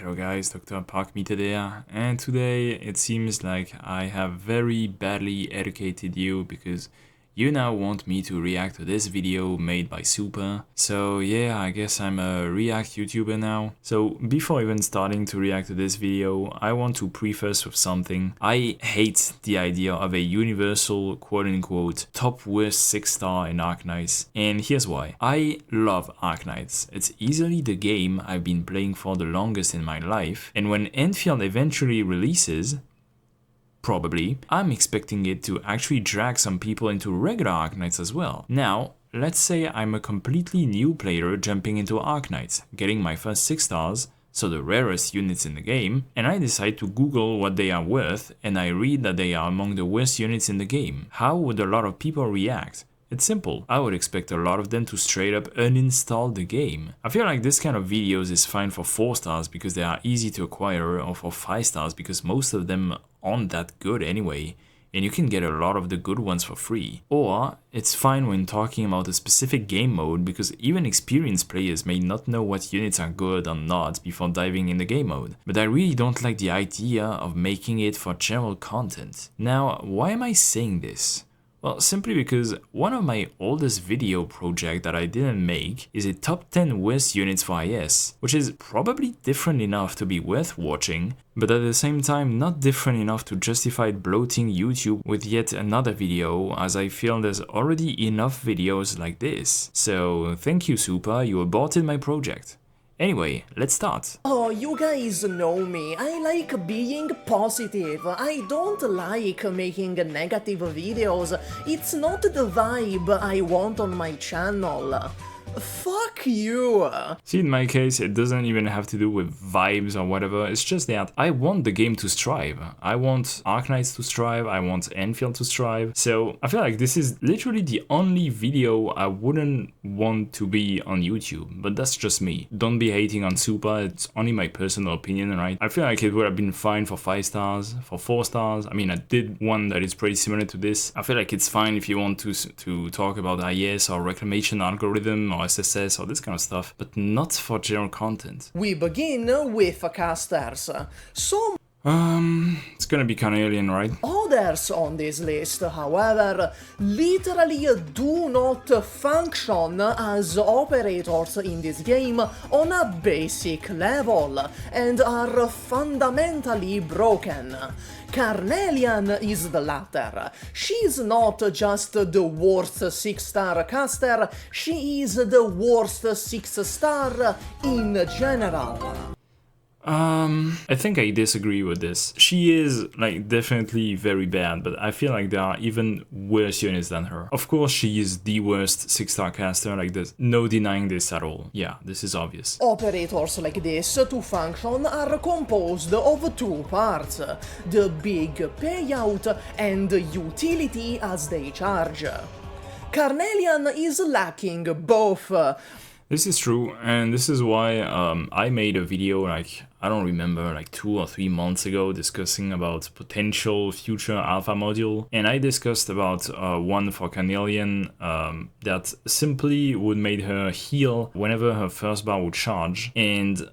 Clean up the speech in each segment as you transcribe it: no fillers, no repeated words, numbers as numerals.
Hello guys, Dr.Pitanger here, and today it seems like I have very badly educated you because you now want me to react to this video made by Super. So yeah, I guess I'm a React YouTuber now. So before even starting to react to this video, I want to preface with something. I hate the idea of a universal quote-unquote top worst 6-star in Arknights, and here's why. I love Arknights. It's easily the game I've been playing for the longest in my life, and when Enfield eventually releases, probably, I'm expecting it to actually drag some people into regular Arknights as well. Now, let's say I'm a completely new player jumping into Arknights, getting my first 6 stars, so the rarest units in the game, and I decide to Google what they are worth, and I read that they are among the worst units in the game. How would a lot of people react? It's simple. I would expect a lot of them to straight up uninstall the game. I feel like this kind of videos is fine for 4 stars because they are easy to acquire, or for 5 stars because most of them aren't that good anyway, and you can get a lot of the good ones for free. Or it's fine when talking about a specific game mode because even experienced players may not know what units are good or not before diving in the game mode. But I really don't like the idea of making it for general content. Now, why am I saying this? Well, simply because one of my oldest video projects that I didn't make is a top 10 worst units for IS, which is probably different enough to be worth watching, but at the same time not different enough to justify bloating YouTube with yet another video, as I feel there's already enough videos like this. So thank you Super, you aborted my project. Anyway, let's start. Oh, you guys know me. I like being positive. I don't like making negative videos. It's not the vibe I want on my channel. Fuck you! See, in my case, it doesn't even have to do with vibes or whatever, it's just that I want the game to strive. I want Arknights to strive, I want Enfield to strive, so I feel like this is literally the only video I wouldn't want to be on YouTube, but that's just me. Don't be hating on Super, it's only my personal opinion, right? I feel like it would have been fine for 5 stars, for 4 stars, I mean I did one that is pretty similar to this. I feel like it's fine if you want to talk about IS or reclamation algorithm or SSS or this kind of stuff, but not for general content. We begin with casters. So It's gonna be Carnelian, right? others on this list, however, literally do not function as operators in this game on a basic level and are fundamentally broken. Carnelian is the latter. She's not just the worst 6-star caster, she is the worst 6-star in general. I think I disagree with this. She is, like, definitely very bad, but I feel like there are even worse units than her. Of course, she is the worst 6-star caster, like there's no denying this at all. Yeah, this is obvious. Operators like this, to function, are composed of 2 parts, the big payout and utility as they charge. Carnelian is lacking both. This is true, and this is why I made a video, like, I don't remember, like 2 or 3 months ago, discussing about potential future alpha module, and I discussed about one for Carnelian that simply would make her heal whenever her first bar would charge, and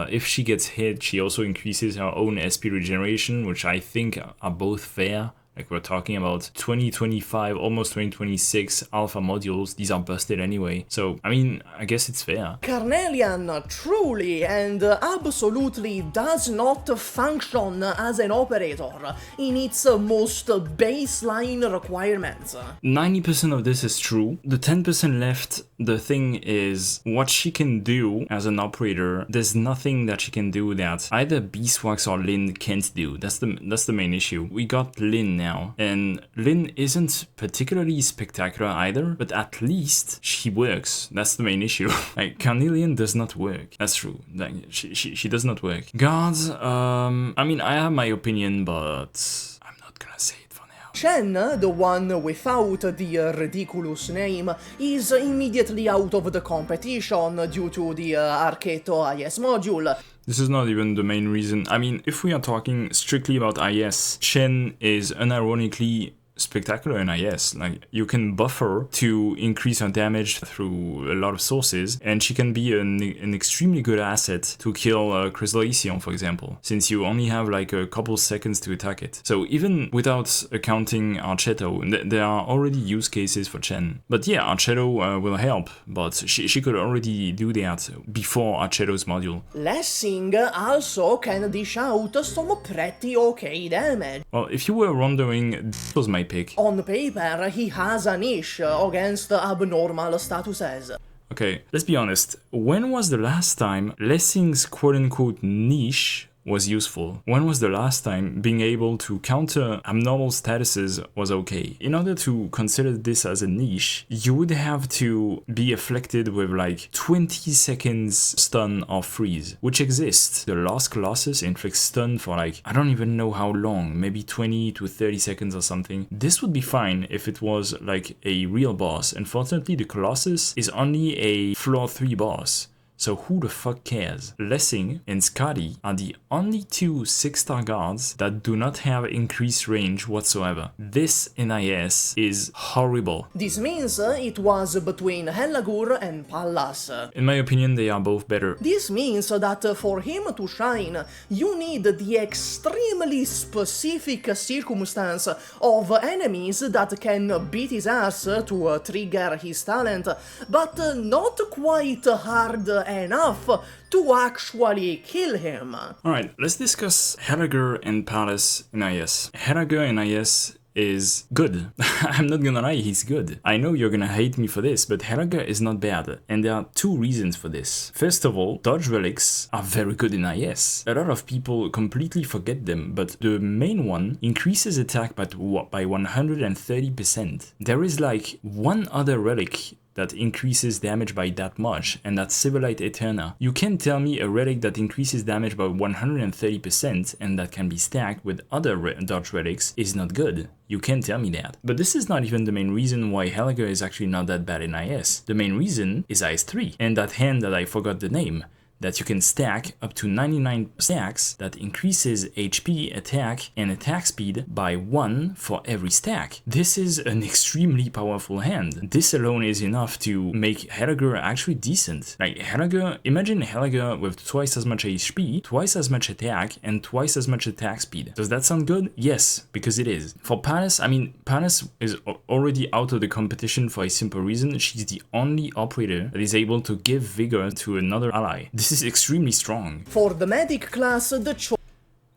if she gets hit, she also increases her own SP regeneration, which I think are both fair. Like, we're talking about 2025, almost 2026 alpha modules. These are busted anyway. So, I mean, I guess it's fair. Carnelian truly and absolutely does not function as an operator in its most baseline requirements. 90% of this is true. The 10% left, the thing is, what she can do as an operator, there's nothing that she can do that either Beeswax or Lynn can't do. That's the main issue. We got Lynn now, and Lynn isn't particularly spectacular either, but at least she works. That's the main issue. Like, Carnelian does not work. That's true. Like, she does not work. Guards, I mean, I have my opinion, but I'm not gonna say it for now. Chen, the one without the ridiculous name, is immediately out of the competition due to the Arketo IS module. This is not even the main reason. I mean, if we are talking strictly about IS, Chen is unironically spectacular in IS. Like, you can buff her to increase her damage through a lot of sources, and she can be an extremely good asset to kill Chrysalision, for example, since you only have like a couple seconds to attack it. So even without accounting Archetto, there are already use cases for Chen. But yeah, Archetto will help, but she could already do that before Archetto's module. Lessing also can dish out some pretty okay damage. Well, if you were wondering, this was my pick. On paper, he has a niche against abnormal statuses. Okay, let's be honest. When was the last time Lessing's quote-unquote niche was useful? When was the last time being able to counter abnormal statuses was okay? In order to consider this as a niche, you would have to be afflicted with like 20 seconds stun or freeze, which exists. The Lost Colossus inflicts stun for like, I don't even know how long, maybe 20 to 30 seconds or something. This would be fine if it was like a real boss. Unfortunately, the Colossus is only a floor 3 boss. So who the fuck cares? Lessing and Scotty are the only two 6-star guards that do not have increased range whatsoever. This in IS is horrible. This means it was between Helagur and Pallas. In my opinion, they are both better. This means that for him to shine, you need the extremely specific circumstance of enemies that can beat his ass to trigger his talent, but not quite hard enough to actually kill him. Alright, let's discuss Helagur and Pallas in IS. Helagur in IS is good. I'm not gonna lie, he's good. I know you're gonna hate me for this, but Helagur is not bad, and there are two reasons for this. First of all, dodge relics are very good in IS. A lot of people completely forget them, but the main one increases attack by 130%. There is like one other relic that increases damage by that much, and that's Civilite Eterna. You can't tell me a relic that increases damage by 130% and that can be stacked with other dodge relics is not good. You can't tell me that. But this is not even the main reason why Helagur is actually not that bad in IS. The main reason is IS-3, and that hand that I forgot the name, that you can stack up to 99 stacks that increases HP, attack, and attack speed by 1 for every stack. This is an extremely powerful hand. This alone is enough to make Helagur actually decent. Like Helagur, imagine Helagur with twice as much HP, twice as much attack, and twice as much attack speed. Does that sound good? Yes, because it is. For Pallas, I mean, Pallas is already out of the competition for a simple reason. She's the only operator that is able to give vigor to another ally. This is extremely strong. For the medic class, the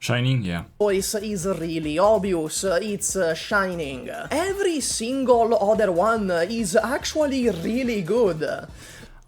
Shining, yeah. choice is really obvious, it's Shining. Every single other one is actually really good.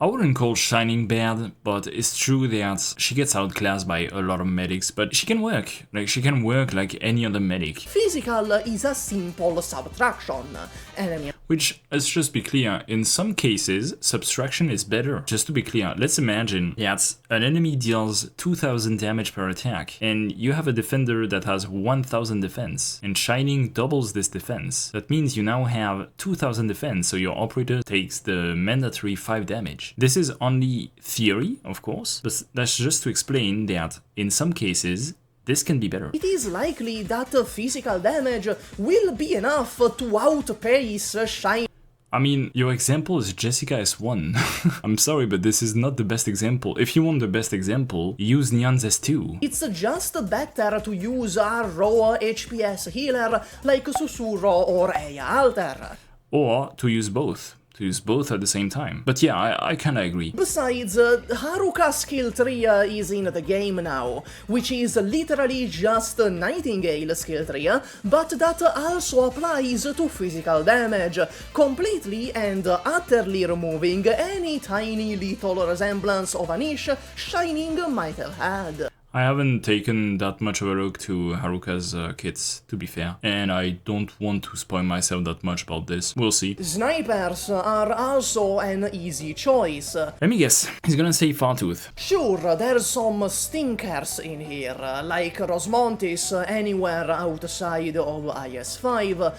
I wouldn't call Shining bad, but it's true that she gets outclassed by a lot of medics, but she can work. Like, she can work like any other medic. Physical is a simple subtraction. Enemy. Which, let's just be clear, in some cases, subtraction is better. Just to be clear, let's imagine that an enemy deals 2000 damage per attack, and you have a defender that has 1000 defense, and Shining doubles this defense. That means you now have 2000 defense, so your operator takes the mandatory 5 damage. This is only theory, of course, but that's just to explain that in some cases, this can be better. It is likely that physical damage will be enough to outpace Shining. I mean, your example is Jessica S1. I'm sorry, but this is not the best example. If you want the best example, use Nyan's S2. It's just better to use a raw HPS healer like Susurro or Eya Alter. Or to use both. To use both at the same time. But yeah, I kinda agree. Besides, Haruka skill tree is in the game now, which is literally just Nightingale skill tree, but that also applies to physical damage, completely and utterly removing any tiny little resemblance of a niche Shining might have had. I haven't taken that much of a look to Haruka's kits, to be fair, and I don't want to spoil myself that much about this. We'll see. Snipers are also an easy choice. Let me guess, he's gonna say Fartooth. Sure, there's some stinkers in here, like Rosmontis anywhere outside of IS-5.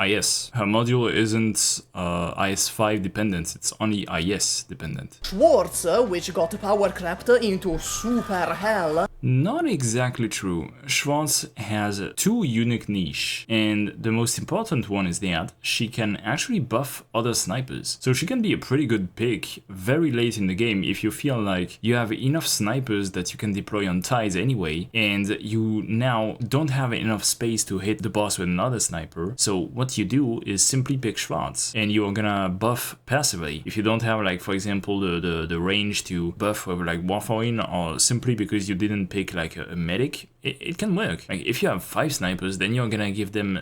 IS. Her module isn't IS-5 dependent, it's only IS dependent. Schwartz, which got power crept into super hell. Not exactly true. Schwartz has two unique niche, and the most important one is that she can actually buff other snipers. So she can be a pretty good pick very late in the game if you feel like you have enough snipers that you can deploy on tides anyway, and you now don't have enough space to hit the boss with another sniper. So what you do is simply pick Schwartz, and you're gonna buff passively. If you don't have, like, for example, the range to buff with like Warfarin, or simply because you didn't pick like a medic, it can work. Like if you have 5 snipers, then you're gonna give them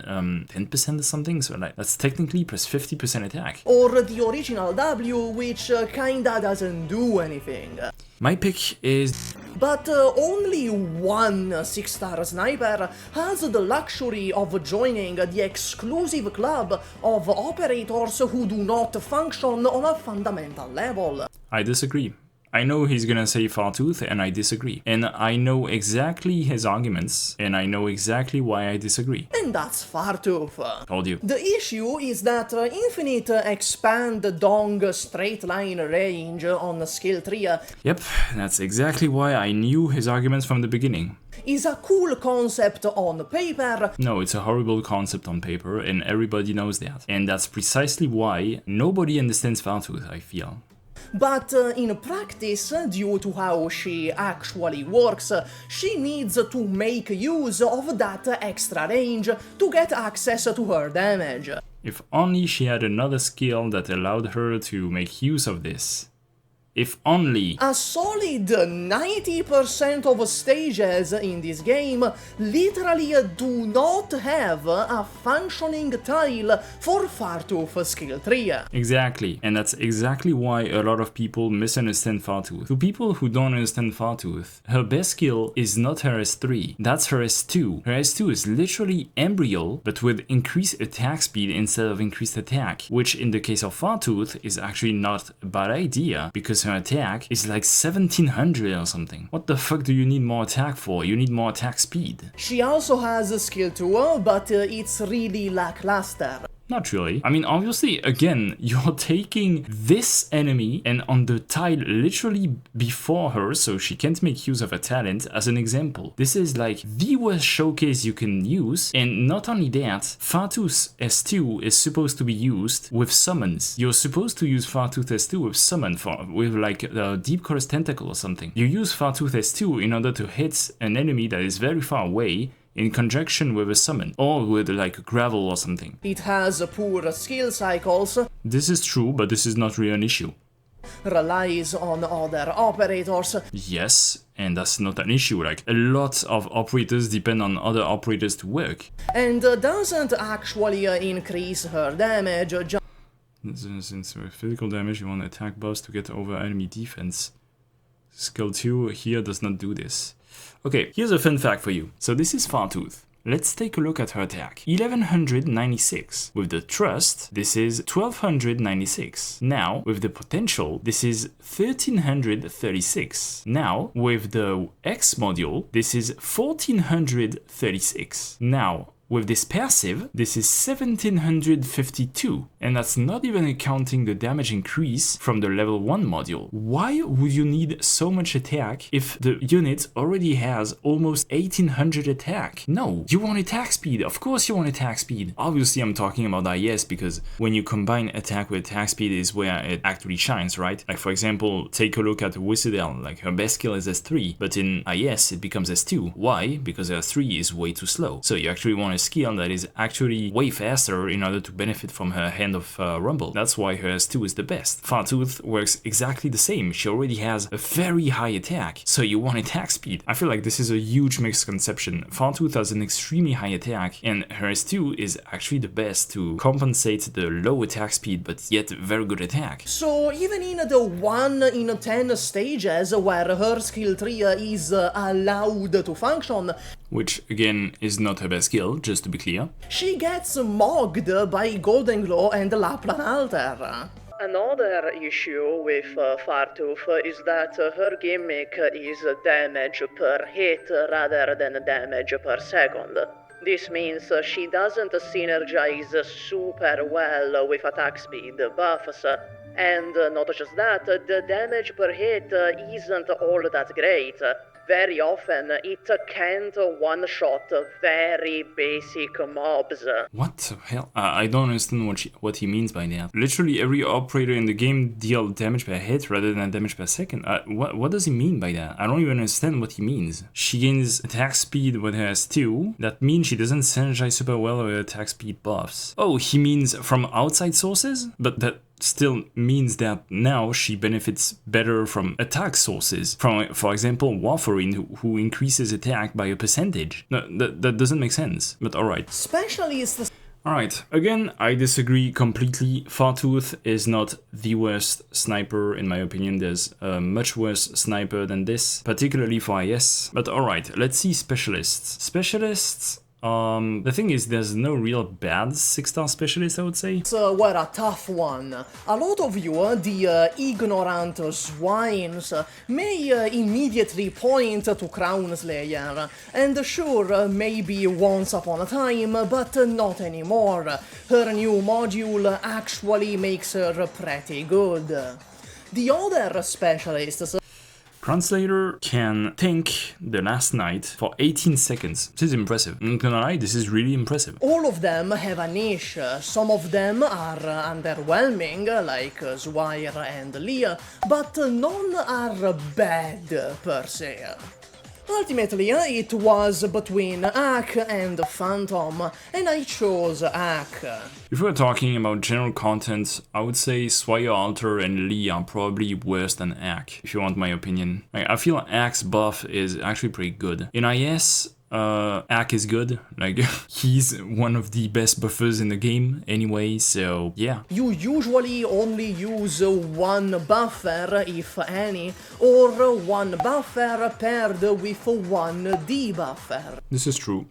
10% or something, so like that's technically plus 50% attack. Or the original W, which kinda doesn't do anything. My pick is... But only one 6-star sniper has the luxury of joining the exclusive club of operators who do not function on a fundamental level. I disagree. I know he's gonna say Fartooth, and I disagree. And I know exactly his arguments, and I know exactly why I disagree. And that's Fartooth. Told you. The issue is that infinite expand dong straight line range on skill 3 Yep, that's exactly why I knew his arguments from the beginning. is a cool concept on paper. No, it's a horrible concept on paper, and everybody knows that. And that's precisely why nobody understands Fartooth, I feel. But in practice, due to how she actually works, she needs to make use of that extra range to get access to her damage. If only she had another skill that allowed her to make use of this. If only. A solid 90% of stages in this game literally do not have a functioning tile for Fartooth skill 3. Exactly, and that's exactly why a lot of people misunderstand Fartooth. To people who don't understand Fartooth, her best skill is not her S3, that's her S2. Her S2 is literally Embryo, but with increased attack speed instead of increased attack, which in the case of Fartooth is actually not a bad idea, because her attack is like 1700 or something. What the fuck do you need more attack for? You need more attack speed. She also has a skill 2, but it's really lackluster. Not really. I mean, obviously, again, you're taking this enemy and on the tile literally before her, so she can't make use of her talent, as an example. This is like the worst showcase you can use, and not only that, Fartooth S2 is supposed to be used with summons. You're supposed to use Fartooth S2 with summon, with like a Deep Chorus Tentacle or something. You use Fartooth S2 in order to hit an enemy that is very far away, in conjunction with a summon, or with like gravel or something. It has poor skill cycles. This is true, but this is not really an issue. Relies on other operators. Yes, and that's not an issue, like a lot of operators depend on other operators to work. And doesn't actually increase her damage. Since with physical damage you want attack buffs to get over enemy defense. Skill 2 here does not do this. Okay, here's a fun fact for you. So this is Fartooth. Let's take a look at her attack. 1196. With the Trust, this is 1296. Now, with the Potential, this is 1336. Now, with the X module, this is 1436. Now, with this passive, this is 1752, and that's not even counting the damage increase from the level 1 module. Why would you need so much attack if the unit already has almost 1800 attack? No, you want attack speed, of course you want attack speed. Obviously I'm talking about IS because when you combine attack with attack speed is where it actually shines, right? Like for example, take a look at Whistle, like her best skill is S3, but in IS it becomes S2. Why? Because S3 is way too slow. So you actually want to skill that is actually way faster in order to benefit from her Hand of Rumble. That's why her S2 is the best. Fartooth works exactly the same. She already has a very high attack, so you want attack speed. I feel like this is a huge misconception. Fartooth has an extremely high attack, and her S2 is actually the best to compensate the low attack speed, but yet very good attack. So even in the 1 in 10 stages where her skill 3 is allowed to function, which again is not her best skill, just to be clear, she gets mogged by Golden Glow and Laplan Alter. Another issue with Fartooth is that her gimmick is damage per hit rather than damage per second. This means she doesn't synergize super well with attack speed buffs, and not just that, the damage per hit isn't all that great. Very often, it can't one-shot very basic mobs. What the hell? I don't understand what he means by that. Literally every operator in the game deal damage per hit rather than damage per second. What does he mean by that? I don't even understand what he means. She gains attack speed with her S2. That means she doesn't synergize super well with attack speed buffs. Oh, he means from outside sources? But that still means that now she benefits better from attack sources. From, for example, Warfarin, who increases attack by a percentage. No, that doesn't make sense, but alright. Specialists. Alright, again, I disagree completely. Fartooth is not the worst sniper in my opinion. There's a much worse sniper than this, particularly for IS. But alright, let's see specialists. Specialists, the thing is, there's no real bad 6-star specialist, I would say. Were a tough one. A lot of you, the ignorant swines, may immediately point to Crown Slayer. And sure, maybe once upon a time, but not anymore. Her new module actually makes her pretty good. The other specialists... Translator can tank the last knight for 18 seconds. This is impressive. I'm not gonna lie, this is really impressive. All of them have a niche. Some of them are underwhelming, like Zwire and Leah, but none are bad per se. Ultimately, it was between Ak and Phantom, and I chose Ak. If we're talking about general content, I would say Swire Alter and Lee are probably worse than Ak, if you want my opinion. I feel Ak's buff is actually pretty good. In IS, Ak is good, like, he's one of the best buffers in the game anyway, so yeah. You usually only use one buffer, if any, or one buffer paired with one debuffer. This is true.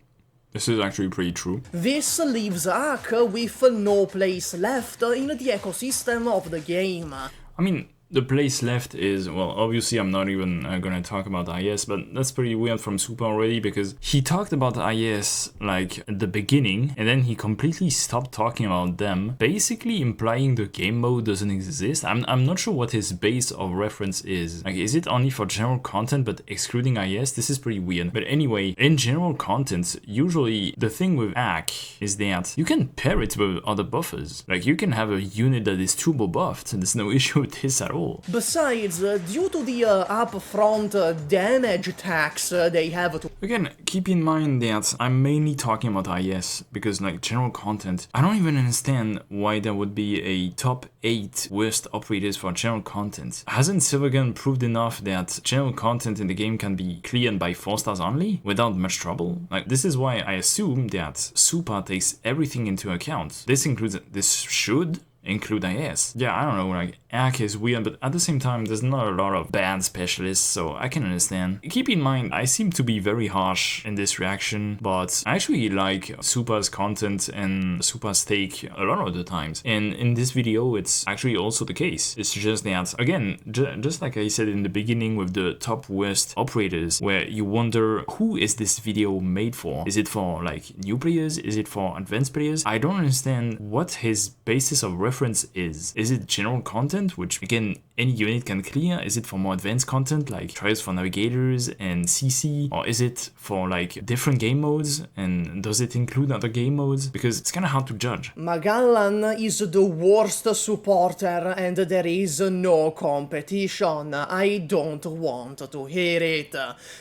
This is actually pretty true. This leaves Ak with no place left in the ecosystem of the game. I mean, the place left is, well, obviously I'm not even gonna talk about IS, but that's pretty weird from Super already, because he talked about IS like at the beginning, and then he completely stopped talking about them, basically implying the game mode doesn't exist. I'm not sure what his base of reference is. Like, is it only for general content but excluding IS? This is pretty weird. But anyway, in general content, usually the thing with Ak is that you can pair it with other buffers. Like, you can have a unit that is turbo buffed, and there's no issue with this at all. Besides, due to the upfront damage tax they have to... Again, keep in mind that I'm mainly talking about IS, because like general content, I don't even understand why there would be a top 8 worst operators for general content. Hasn't Silvergun proved enough that general content in the game can be cleared by 4 stars only, without much trouble? Like, this is why I assume that Super takes everything into account. This should include IS. Yeah, I don't know, like, Ak is weird, but at the same time, there's not a lot of bad specialists, so I can understand. Keep in mind, I seem to be very harsh in this reaction, but I actually like Super's content and Super's take a lot of the times. And in this video, it's actually also the case. It's just that, again, just like I said in the beginning with the top worst operators, where you wonder, who is this video made for? Is it for, like, new players? Is it for advanced players? I don't understand what his basis of reference is. Is it general content, which again any unit can clear? Is it for more advanced content like trials for navigators and CC, or is it for like different game modes, and does it include other game modes? Because it's kind of hard to judge. Magallan is the worst supporter and there is no competition. I don't want to hear it,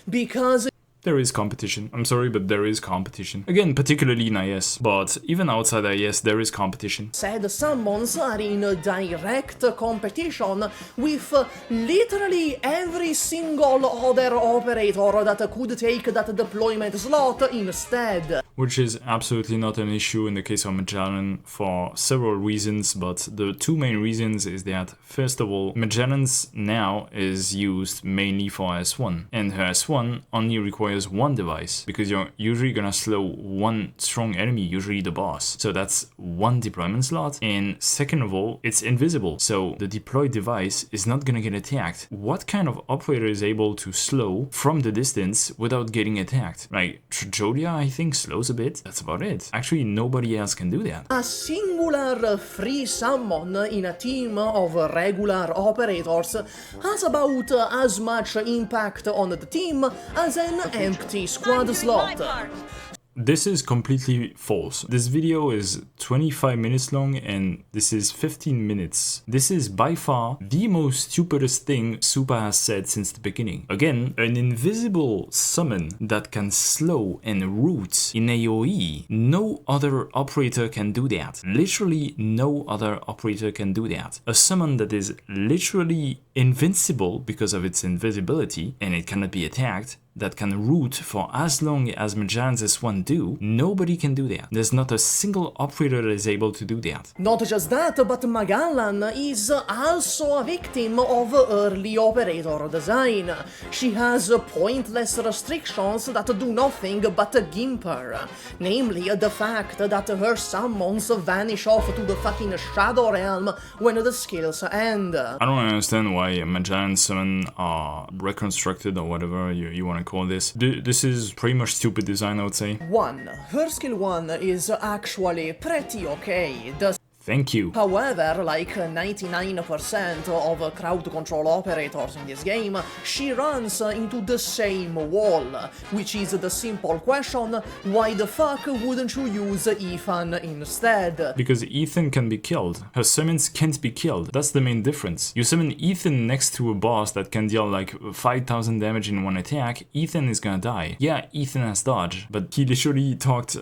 because there is competition. I'm sorry, but there is competition. Again, particularly in IS, but even outside IS, there is competition. Said summons are in direct competition with literally every single other operator that could take that deployment slot instead. Which is absolutely not an issue in the case of Magellan for several reasons, but the 2 main reasons is that, first of all, Magellan's now is used mainly for S1, and her S1 only requires requires one device, because you're usually gonna slow one strong enemy, usually the boss. So that's one deployment slot. And second of all, it's invisible. So the deployed device is not gonna get attacked. What kind of operator is able to slow from the distance without getting attacked? Like Trajodia, I think, slows a bit. That's about it. Actually, nobody else can do that. A singular free summon in a team of regular operators has about as much impact on the team as an empty squad slot. This is completely false. This video is 25 minutes long and this is 15 minutes. This is by far the most stupidest thing Super has said since the beginning. Again, an invisible summon that can slow and root in AoE. No other operator can do that. Literally no other operator can do that. A summon that is literally invincible because of its invisibility and it cannot be attacked, that can root for as long as Magellan's S1 do, nobody can do that. There's not a single operator that is able to do that. Not just that, but Magellan is also a victim of early operator design. She has pointless restrictions that do nothing but gimp her. Namely, the fact that her summons vanish off to the fucking Shadow Realm when the skills end. I don't understand why Magellan's summon are reconstructed or whatever you want to call this. This is pretty much stupid design, I would say. 1. Her skill 1 is actually pretty okay. Thank you. However, like 99% of crowd control operators in this game, she runs into the same wall, which is the simple question, why the fuck wouldn't you use Ethan instead? Because Ethan can be killed. Her summons can't be killed. That's the main difference. You summon Ethan next to a boss that can deal like 5,000 damage in one attack, Ethan is gonna die. Yeah, Ethan has dodge, but he literally talked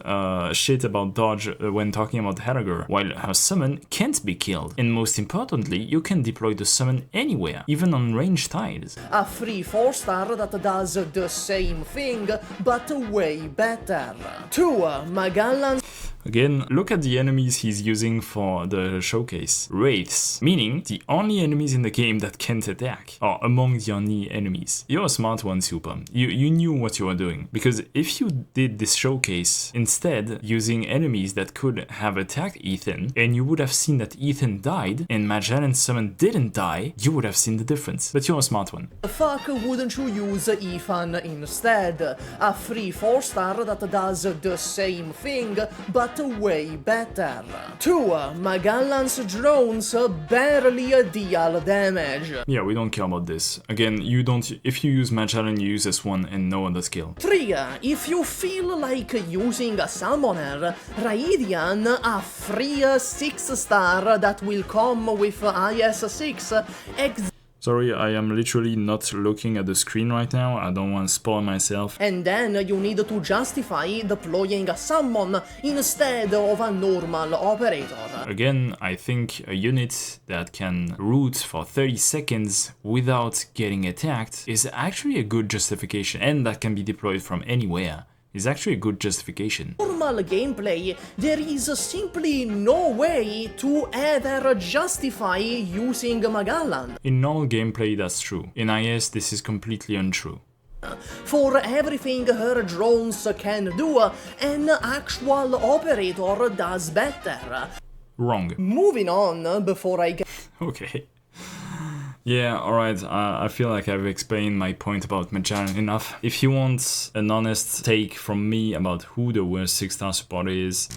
shit about dodge when talking about Heidegger, while her summon can't be killed. And most importantly, you can deploy the summon anywhere, even on ranged tiles. A free 4-star that does the same thing, but way better. 2. Magellan. Again, look at the enemies he's using for the showcase. Wraiths, meaning the only enemies in the game that can't attack, or among the only enemies. You're a smart one, Super. You knew what you were doing. Because if you did this showcase instead using enemies that could have attacked Ethan, and you would have seen that Ethan died, and Magellan's summon didn't die, you would have seen the difference. But you're a smart one. The fuck wouldn't you use Ethan instead? A free 4-star that does the same thing, but way better. 2. Magellan's drones barely deal damage. Yeah, we don't care about this. Again, if you use Magellan, you use S1 and no other skill. 3. If you feel like using a summoner, Raidian, a free 6-star that will come with IS-6, Sorry, I am literally not looking at the screen right now, I don't want to spoil myself. And then you need to justify deploying a summon instead of a normal operator. Again, I think a unit that can root for 30 seconds without getting attacked is actually a good justification, and that can be deployed from anywhere. Is actually a good justification. Normal gameplay, there is simply no way to ever justify using Magellan. In normal gameplay, that's true. In IS, this is completely untrue. For everything her drones can do, an actual operator does better. Wrong. Moving on, before I get... Okay. Yeah, alright, I feel like I've explained my point about Magellan enough. If you want an honest take from me about who the worst 6-star supporter is,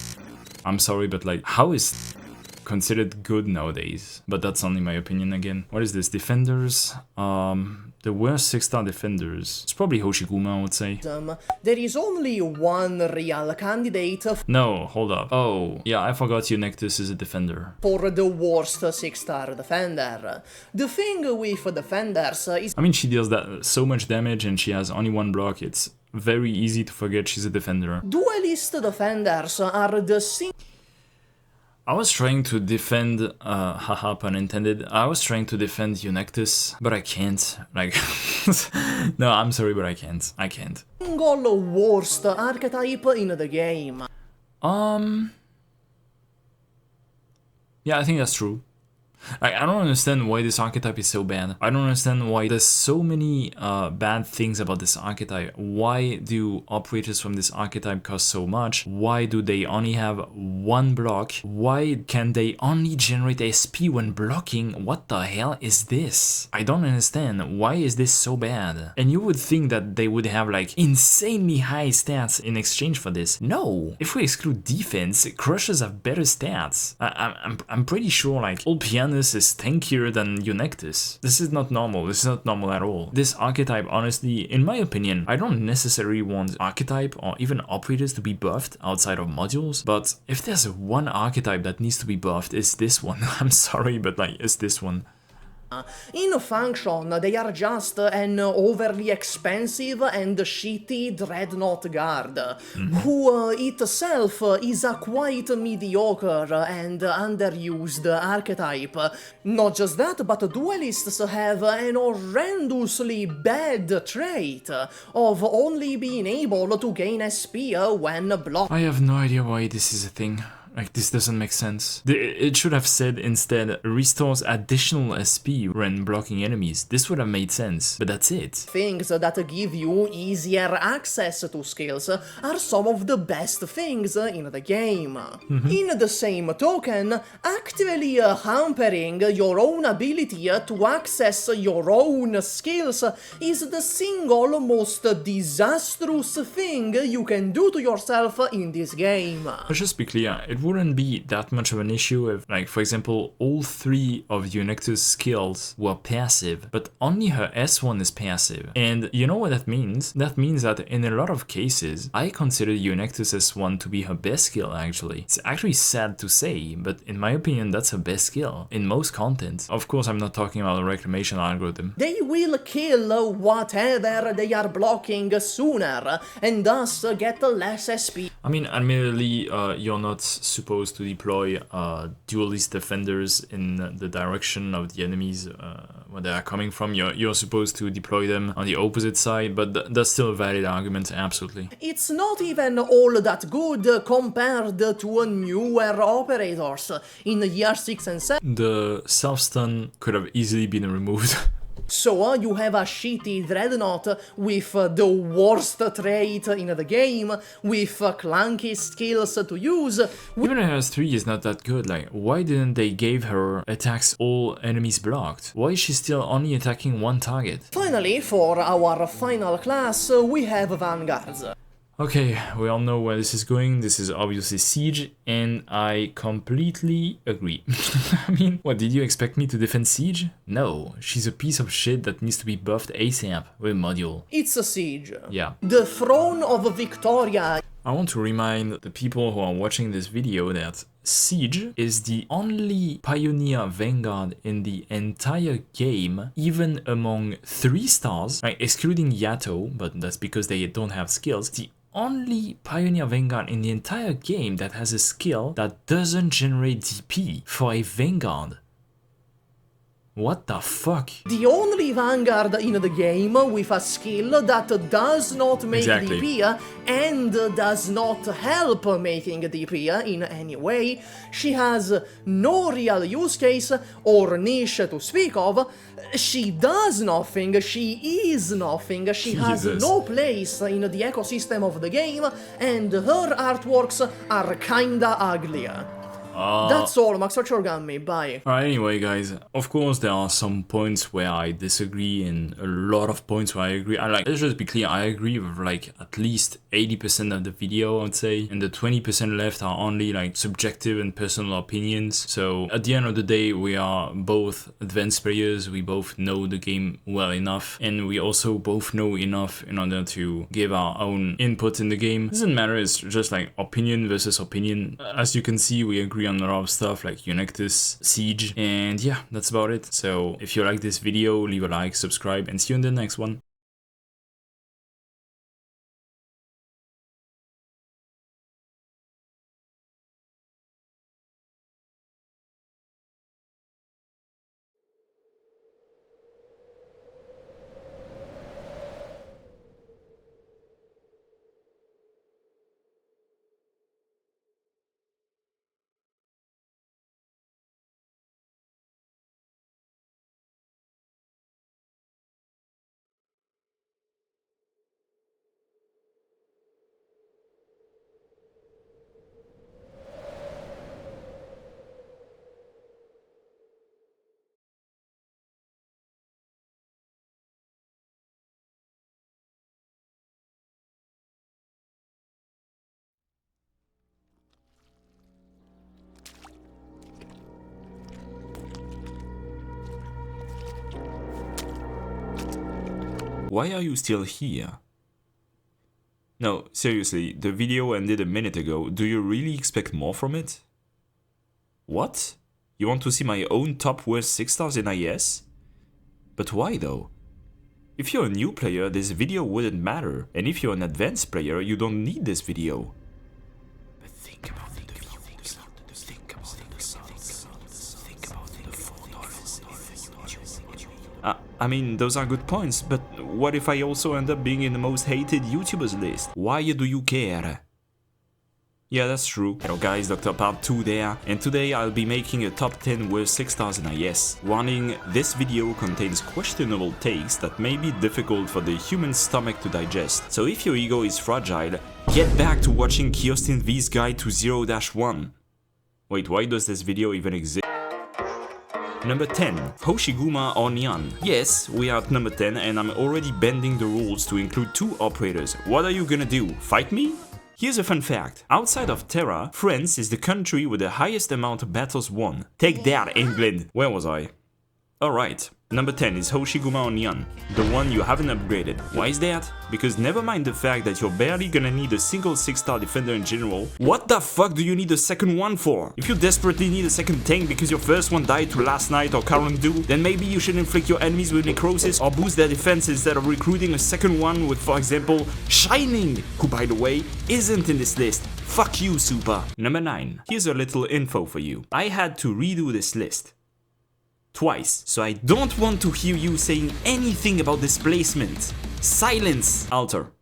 I'm sorry, but like, how is considered good nowadays? But that's only my opinion again. What is this? Defenders? The worst 6-star defenders. It's probably Hoshiguma, I would say. There is only one real candidate. No, hold up. Oh, yeah, I forgot Eunectus is a defender. For the worst 6-star defender. The thing with defenders is... I mean, she deals so much damage and she has only one block. It's very easy to forget she's a defender. Duelist defenders are the same... I was trying to defend, haha pun intended, I was trying to defend Eunectus, but I can't, like, no, I'm sorry, but I can't, Single worst archetype in the game. Yeah, I think that's true. I don't understand why this archetype is so bad. I don't understand why there's so many bad things about this archetype. Why do operators from this archetype cost so much? Why do they only have one block? Why can they only generate SP when blocking? What the hell is this? I don't understand. Why is this so bad? And you would think that they would have like insanely high stats in exchange for this. No! If we exclude defense, Crushers have better stats. I'm pretty sure like Ulpianus is tankier than Eunectus. This is not normal. This is not normal at all. This archetype, honestly, in my opinion, I don't necessarily want archetype or even operators to be buffed outside of modules, but if there's one archetype that needs to be buffed, it's this one. I'm sorry, but like, it's this one. In function, they are just an overly expensive and shitty Dreadnought guard, who itself is a quite mediocre and underused archetype. Not just that, but duelists have an horrendously bad trait of only being able to gain SP when blocked. I have no idea why this is a thing. Like, this doesn't make sense. It should have said instead, restores additional SP when blocking enemies. This would have made sense, but that's it. Things that give you easier access to skills are some of the best things in the game. In the same token, actively hampering your own ability to access your own skills is the single most disastrous thing you can do to yourself in this game. Let's just be clear, it wouldn't be that much of an issue if, like, for example, all three of Eunectus' skills were passive, but only her S1 is passive. And you know what that means? That means that in a lot of cases, I consider Eunectus S1 to be her best skill, actually. It's actually sad to say, but in my opinion, that's her best skill in most content. Of course, I'm not talking about a reclamation algorithm. They will kill whatever they are blocking sooner, and thus get less SP. I mean, admittedly, you're not supposed to deploy duelist defenders in the direction of the enemies where they are coming from. You're supposed to deploy them on the opposite side, but that's still a valid argument, absolutely. It's not even all that good compared to newer operators in year 6 and 7. The self-stun could have easily been removed. So you have a shitty Dreadnought with the worst trait in the game, with clunky skills to use. Even her S3 is not that good. Like, why didn't they give her attacks all enemies blocked? Why is she still only attacking one target? Finally, for our final class, we have vanguards. Okay, we all know where this is going. This is obviously Siege, and I completely agree. I mean, what, did you expect me to defend Siege? No, she's a piece of shit that needs to be buffed ASAP with module. It's a Siege. Yeah. The Throne of Victoria. I want to remind the people who are watching this video that Siege is the only Pioneer Vanguard in the entire game, even among 3 stars, right, excluding Yato, but that's because they don't have skills. The only Pioneer Vanguard in the entire game that has a skill that doesn't generate DP for a Vanguard. What the fuck? The only Vanguard in the game with a skill that does not make DP and does not help making DP in any way. She has no real use case or niche to speak of. She does nothing, she is nothing, she has no place in the ecosystem of the game, and her artworks are kinda ugly. That's all, Max Origami, bye. Alright, anyway guys, of course there are some points where I disagree and a lot of points where I agree. Let's just be clear, I agree with like at least 80% of the video, I would say, and the 20% left are only like subjective and personal opinions. So at the end of the day, we are both advanced players, we both know the game well enough, and we also both know enough in order to give our own input in the game. It doesn't matter, it's just like opinion versus opinion. As you can see, we agree on a lot of stuff like Eunectus, Siege, and yeah, that's about it. So if you like this video, leave a like, subscribe, and see you in the next one. Why are you still here? No, seriously, the video ended a minute ago. Do you really expect more from it? What? You want to see my own top worst 6 stars in IS? But why though? If you're a new player, this video wouldn't matter. And if you're an advanced player, you don't need this video. But think about the views, think about the subs, think about the $4. I mean, those are good points, but what if I also end up being in the most hated YouTubers list? Why do you care? Yeah, that's true. Hello guys, Dr.Pitanger there, and today I'll be making a top 10 worst 6 stars in IS. Warning, this video contains questionable takes that may be difficult for the human stomach to digest. So if your ego is fragile, get back to watching Kiostin V's Guide to 0-1. Wait, why does this video even exist? Number 10. Hoshiguma or Nyan. Yes, we are at number 10 and I'm already bending the rules to include 2 operators. What are you gonna do? Fight me? Here's a fun fact. Outside of Terra, France is the country with the highest amount of battles won. Take that, England! Where was I? Alright. Number 10 is Hoshiguma or Nyan, the one you haven't upgraded. Why is that? Because never mind the fact that you're barely gonna need a single 6-star defender in general, what the fuck do you need a second one for? If you desperately need a second tank because your first one died to Last Night or Current Do, then maybe you should inflict your enemies with necrosis or boost their defense instead of recruiting a second one with, for example, Shining, who by the way, isn't in this list. Fuck you, Super. Number 9. Here's a little info for you. I had to redo this list twice, so I don't want to hear you saying anything about displacement. Silence Altar.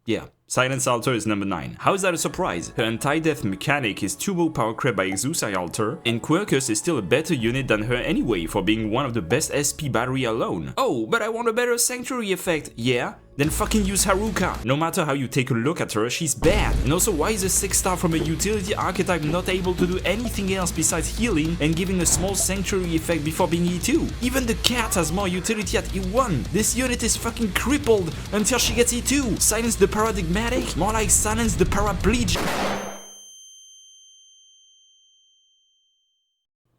Yeah, Silence Altar is number 9. How is that a surprise? Her anti-death mechanic is turbo power crept by Exusai Altar, and Quercus is still a better unit than her anyway for being one of the best SP battery alone. Oh, but I want a better sanctuary effect. Yeah? Then fucking use Haruka. No matter how you take a look at her, she's bad. And also, why is a 6-star from a utility archetype not able to do anything else besides healing and giving a small sanctuary effect before being E2? Even the cat has more utility at E1. This unit is fucking crippled until she gets E2. Silence the paradigmatic? More like silence the paraplegic.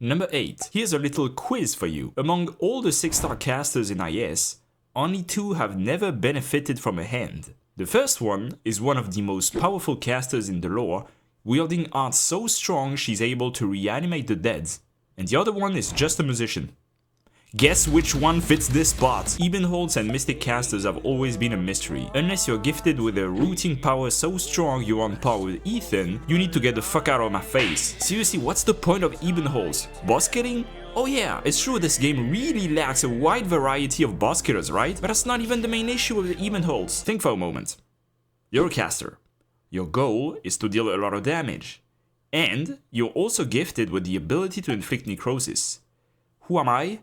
Number 8. Here's a little quiz for you. Among all the 6-star casters in IS, only 2 have never benefited from a hand. The first one is one of the most powerful casters in the lore, wielding art so strong she's able to reanimate the dead. And the other one is just a musician. Guess which one fits this spot? Ebenholz and Mystic casters have always been a mystery. Unless you're gifted with a rooting power so strong you're on par with Ethan, you need to get the fuck out of my face. Seriously, what's the point of Ebenholz? Boss killing? Oh yeah, it's true this game really lacks a wide variety of boss killers, right? But that's not even the main issue with Ebenholz. Think for a moment. You're a caster. Your goal is to deal a lot of damage. And you're also gifted with the ability to inflict necrosis. Who am I?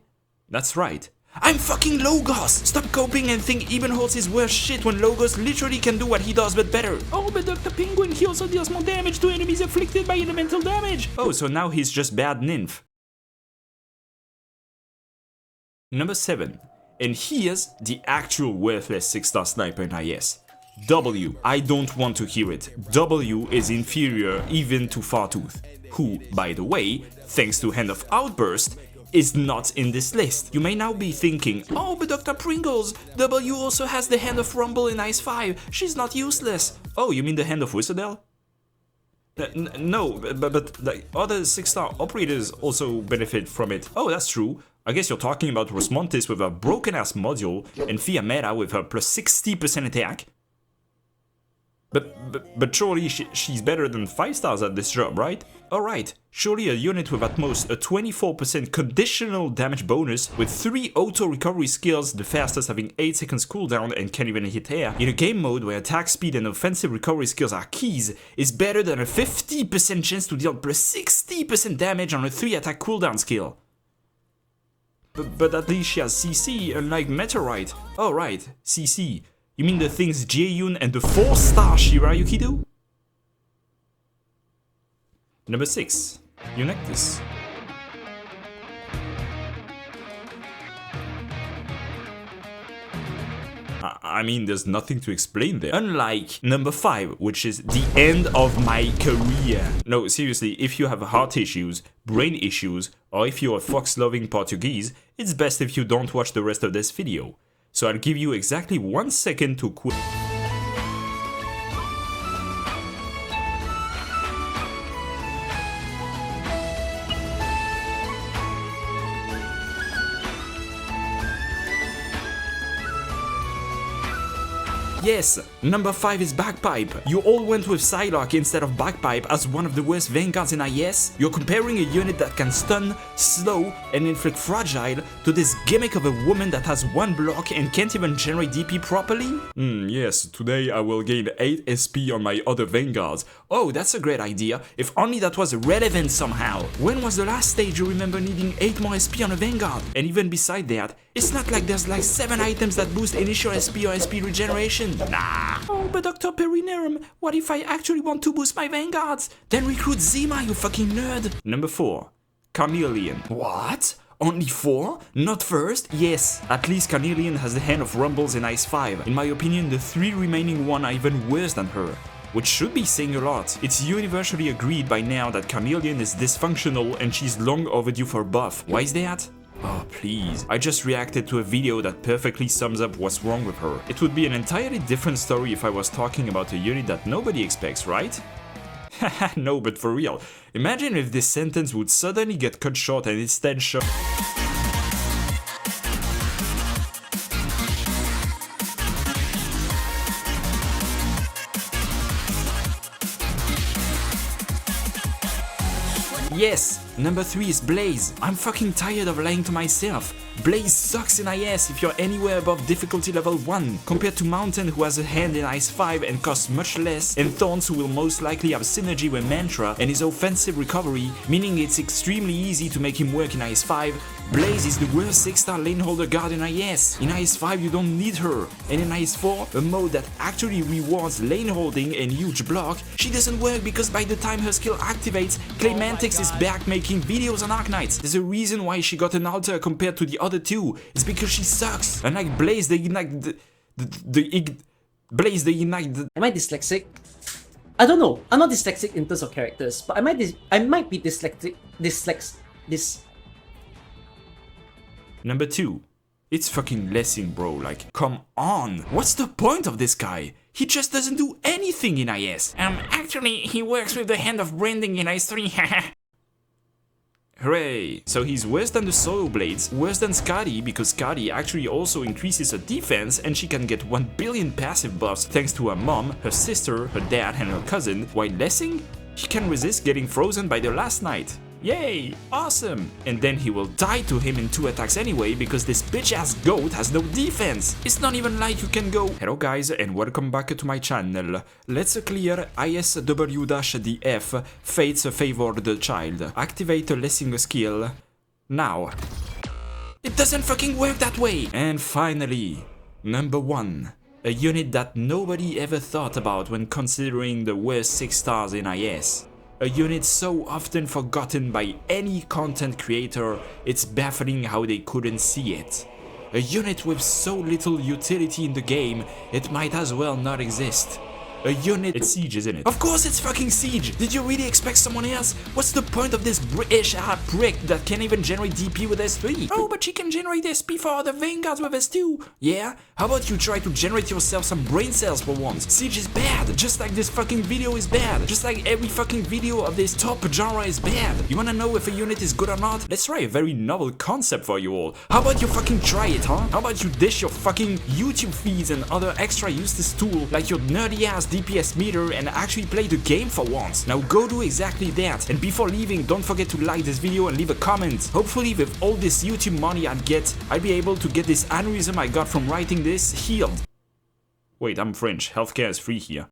That's right. I'm fucking Logos! Stop coping and think Ebenholz is worth shit when Logos literally can do what he does but better. Oh, but Dr. Penguin, he also deals more damage to enemies afflicted by elemental damage. Oh, so now he's just bad nymph. Number 7. And here's the actual worthless 6-star sniper in IS. W. I don't want to hear it. W is inferior even to Fartooth, who, by the way, thanks to Hand of Outburst, is not in this list. You may now be thinking, oh, but Dr. Pringles, W also has the Hand of Rumble in Ice 5. She's not useless. Oh, you mean the Hand of Whistledale? No, but like, other 6-star operators also benefit from it. Oh, that's true. I guess you're talking about Rosmontis with her broken-ass module and Fiametta with her plus 60% attack. But surely she's better than 5 stars at this job, right? Alright, surely a unit with at most a 24% conditional damage bonus with 3 auto recovery skills, the fastest having 8 seconds cooldown and can't even hit air, in a game mode where attack speed and offensive recovery skills are keys, is better than a 50% chance to deal plus 60% damage on a 3 attack cooldown skill. But at least she has CC, unlike Meteorite. Oh right, CC. You mean the things Jaeyun and the 4-star Shirayuki do? Number 6. Eunectus. I mean, there's nothing to explain there. Unlike number 5, which is the end of my career. No, seriously, if you have heart issues, brain issues, or if you're a fox-loving Portuguese, it's best if you don't watch the rest of this video. So I'll give you exactly 1 second to quit. Yes, number 5 is Bagpipe. You all went with Psylocke instead of Bagpipe as one of the worst vanguards in IS. You're comparing a unit that can stun, slow, and inflict fragile to this gimmick of a woman that has 1 block and can't even generate DP properly? Yes, today I will gain 8 SP on my other vanguards. Oh, that's a great idea, if only that was relevant somehow. When was the last stage you remember needing 8 more SP on a vanguard? And even beside that, it's not like there's like 7 items that boost initial SP or SP regeneration. Nah. Oh, but Dr. Pitanger, what if I actually want to boost my vanguards? Then recruit Zima, you fucking nerd. Number 4. Carnelian. What? Only 4? Not first? Yes, at least Carnelian has the hand of Rumbles in Ice 5. In my opinion, the 3 remaining one are even worse than her. Which should be saying a lot. It's universally agreed by now that Carnelian is dysfunctional and she's long overdue for a buff. Why is that? Oh, please. I just reacted to a video that perfectly sums up what's wrong with her. It would be an entirely different story if I was talking about a unit that nobody expects, right? Haha, no, but for real. Imagine if this sentence would suddenly get cut short and instead show. Yes, number 3 is Blaze. I'm fucking tired of lying to myself. Blaze sucks in IS if you're anywhere above difficulty level 1, compared to Mountain who has a hand in Ice 5 and costs much less, and Thorns who will most likely have synergy with Mantra and his offensive recovery, meaning it's extremely easy to make him work in Ice 5. Blaze is the worst 6-star lane holder guard in IS. In Ice 5 you don't need her, and in Ice 4, a mode that actually rewards lane holding and huge block, she doesn't work because by the time her skill activates, Claymantix is back making videos on Arknights. There's a reason why she got an alter compared to the other 2, it's because she sucks. Unlike Blaze, they ignite Blaze, they ignite Am I dyslexic? I don't know. I'm not dyslexic in terms of characters, but I might be dyslexic. Number 2. It's fucking Lessing, bro, like, come on! What's the point of this guy? He just doesn't do anything in IS. Actually, he works with the hand of branding in Ice 3, haha. Hooray! So he's worse than the Solo Blades, worse than Skadi, because Skadi actually also increases her defense and she can get 1 billion passive buffs thanks to her mom, her sister, her dad and her cousin, while Lessing? He can resist getting frozen by the last night. Yay! Awesome! And then he will die to him in 2 attacks anyway because this bitch-ass goat has no defense! It's not even like you can go... Hello guys and welcome back to my channel. Let's clear ISW-DF, Fates favor the child. Activate a Lessing skill. Now. It doesn't fucking work that way! And finally, number 1. A unit that nobody ever thought about when considering the worst 6 stars in IS. A unit so often forgotten by any content creator, it's baffling how they couldn't see it. A unit with so little utility in the game, it might as well not exist. A unit... It's Siege, isn't it? Of course it's fucking Siege! Did you really expect someone else? What's the point of this British prick that can't even generate DP with S3? Oh, but she can generate SP for other vanguards with S2! Yeah? How about you try to generate yourself some brain cells for once? Siege is bad, just like this fucking video is bad. Just like every fucking video of this top genre is bad. You wanna know if a unit is good or not? Let's try a very novel concept for you all. How about you fucking try it, huh? How about you dish your fucking YouTube feeds and other extra useless tool like your nerdy ass DPS meter and actually play the game for once. Now go do exactly that, and before leaving don't forget to like this video and leave a comment. Hopefully with all this YouTube money I get, I'll be able to get this aneurysm I got from writing this healed. Wait, I'm French, healthcare is free here.